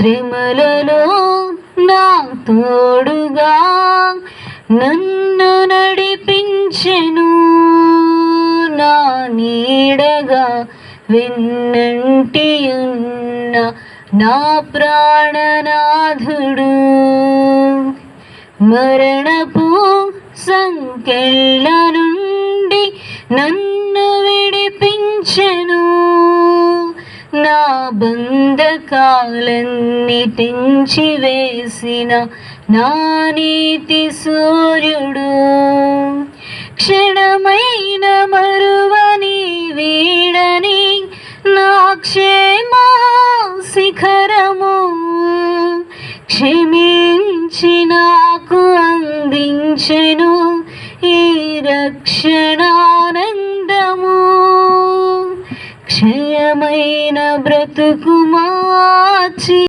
శ్రమలలో నా తోడుగా నన్ను నడిపించెను, నా నీడగా వెన్నంటి ఉన్న నా ప్రాణనాథుడు. మరణపు సంకెళ్ళ నుండి నన్ను విడిపించెను, నా బంధకాలన్నీ తెంచివేసిన నా నీతి సూర్యుడు. క్షణమైన మరువని వీడని నా క్షేమ శిఖరము క్షమించి నాకు అందించెను ఈ రక్షణానందము. క్షయమైన బ్రతుకు మార్చి